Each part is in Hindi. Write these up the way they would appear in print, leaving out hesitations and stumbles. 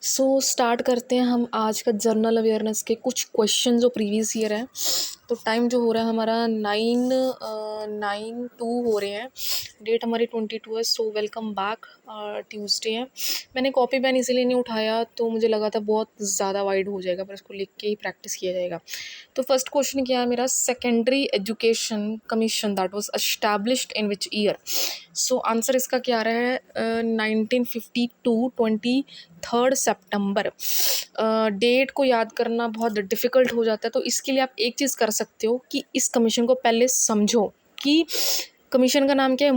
स्टार्ट करते हैं हम आज का जनरल अवेयरनेस के कुछ क्वेश्चन जो प्रीवियस ईयर है। तो टाइम जो हो रहा है हमारा 9:02 हो रहे हैं। डेट हमारी 22 है। So welcome back. ट्यूसडे है। मैंने कॉपी पेन इसीलिए नहीं उठाया, तो मुझे लगा था बहुत ज़्यादा वाइड हो जाएगा, पर इसको लिख के ही प्रैक्टिस किया जाएगा। तो फर्स्ट क्वेश्चन क्या है मेरा, secondary education commission that was established in which year. So answer इसका क्या आ रहा है, 1952, 23 सितंबर। डेट को याद करना बहुत डिफ़िकल्ट हो जाता है, तो इसके लिए आप एक चीज़ कर सकते हो कि इस कमीशन को पहले समझो कि कमीशन का नाम क्या है।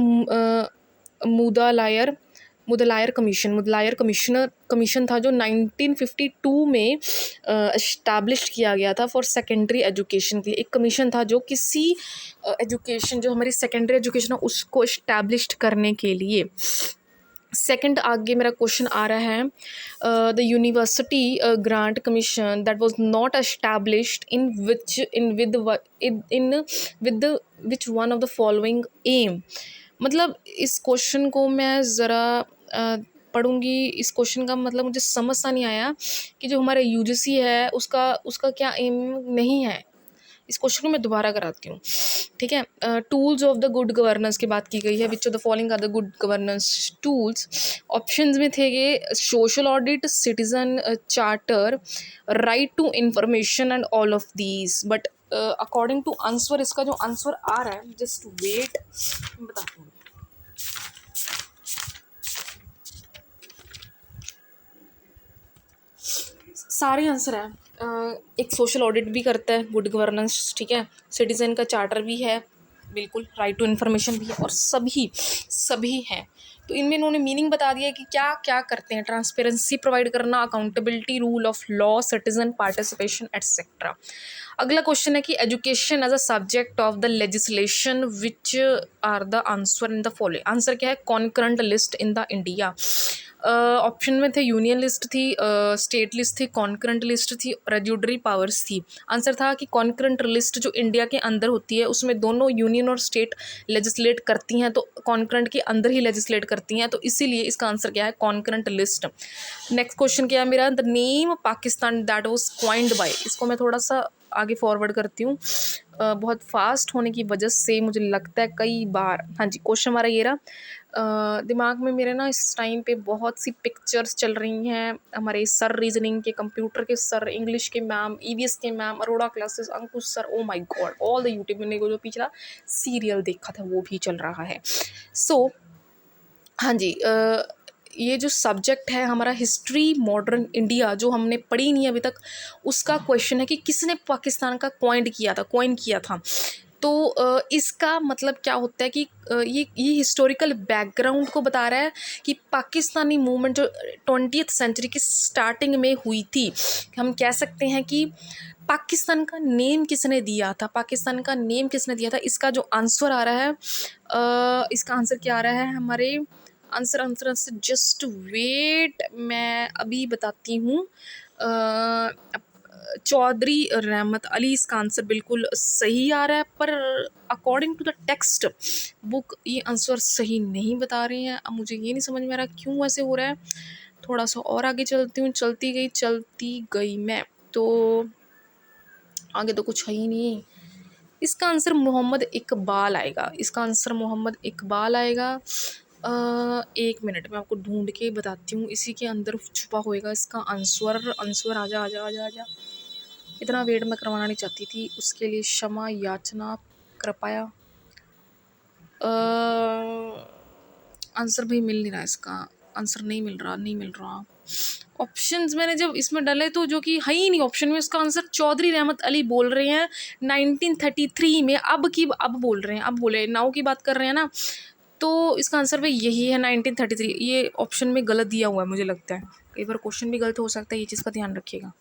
मुदलायर कमीशन था जो 1952 में इस्टेब्लिश किया गया था फॉर सेकेंडरी एजुकेशन के लिए। एक कमीशन था जो किसी एजुकेशन, जो हमारी सेकेंडरी एजुकेशन है उसको इस्टेब्लिश करने के लिए। सेकंड आगे मेरा क्वेश्चन आ रहा है, the University Grant Commission that was not established in with which one of the following M. मतलब इस क्वेश्चन को मैं ज़रा पढ़ूंगी। इस क्वेश्चन का मतलब मुझे समझ सा नहीं आया कि जो हमारा यूजीसी है उसका उसका क्या एम नहीं है। इस क्वेश्चन को मैं दोबारा कराती हूँ, ठीक है। Tools of the good governance की बात की गई है। Which of the following are the good governance tools. Options में थे ये social audit, citizen charter, right to information and all of these. But according to answer, इसका जो आंसर आ रहा है, जस्ट वेट, बताती हूँ। सारे आंसर है। एक सोशल ऑडिट भी करता है गुड गवर्नेंस, ठीक है। सिटीजन का चार्टर भी है, बिल्कुल। राइट टू इन्फॉर्मेशन भी है, और सभी हैं। तो इनमें इन्होंने मीनिंग बता दिया है कि क्या क्या करते हैं। ट्रांसपेरेंसी प्रोवाइड करना, accountability, rule of law, citizen participation etcetera. अगला क्वेश्चन है कि education as a subject of the legislation which are the answer in the following. Answer क्या है, concurrent list in the India. Option में थे यूनियन लिस्ट थी, स्टेट लिस्ट थी, कॉन्करेंट लिस्ट थी, रेज्यूडरी पावर्स थी। आंसर था कि कॉन्करेंट लिस्ट जो इंडिया के अंदर होती है उसमें दोनों यूनियन और स्टेट लेजिस्लेट करती हैं, तो कॉन्करेंट के अंदर ही लेजिस्लेट करती हैं, तो इसीलिए इसका आंसर क्या है, कॉन्करेंट लिस्ट। नेक्स्ट क्वेश्चन क्या है मेरा, the name Pakistan that was coined by. इसको मैं थोड़ा सा आगे फॉरवर्ड करती हूँ, बहुत फास्ट होने की वजह से मुझे लगता है कई बार। हाँ जी, क्वेश्चन हमारा ये रहा। दिमाग में मेरे ना इस टाइम पे बहुत सी पिक्चर्स चल रही हैं। हमारे सर रीजनिंग के, कंप्यूटर के सर, इंग्लिश के मैम, ईवीएस के ma'am, Arora classes, Ankush sir, oh my God, all the YouTube में जो पिछला सीरियल देखा था वो भी चल रहा है। सो हाँ जी, ये जो सब्जेक्ट है हमारा हिस्ट्री मॉडर्न इंडिया, जो हमने पढ़ी नहीं अभी तक, उसका क्वेश्चन है कि किसने पाकिस्तान का कॉइन किया था। तो इसका मतलब क्या होता है कि ये हिस्टोरिकल बैकग्राउंड को बता रहा है कि पाकिस्तानी मूवमेंट जो 20th सेंचुरी की स्टार्टिंग में हुई थी, हम कह सकते हैं कि पाकिस्तान का नेम किसने दिया था। इसका जो आंसर आ रहा है, इसका आंसर क्या आ रहा है हमारे, आंसर जस्ट वेट, मैं अभी बताती हूँ। चौधरी रहमत अली इसका आंसर बिल्कुल सही आ रहा है, पर according to the textbook ये आंसर सही नहीं बता रहे हैं। अब मुझे ये नहीं समझ में आ रहा क्यों ऐसे हो रहा है। थोड़ा सा और आगे चलती हूँ, चलती गई मैं, तो आगे तो कुछ है ही नहीं। इसका आंसर मोहम्मद इकबाल आएगा। एक मिनट में आपको ढूंढ के बताती हूँ, इसी के अंदर छुपा होएगा इसका आंसर। आजा। इतना वेट मैं करवाना नहीं चाहती थी, उसके लिए क्षमा याचना कृपया। आंसर भी मिल नहीं रहा, इसका आंसर नहीं मिल रहा। ऑप्शंस मैंने जब इसमें डाले तो जो कि है ही नहीं ऑप्शन में, उसका आंसर चौधरी रहमत अली बोल रहे हैं 1933 में। अब बोले नाउ की बात कर रहे हैं ना, तो इसका आंसर भी यही है 1933। ये ऑप्शन में गलत दिया हुआ है मुझे लगता है, कई बार क्वेश्चन भी गलत हो सकता है, ये चीज़ का ध्यान रखिएगा।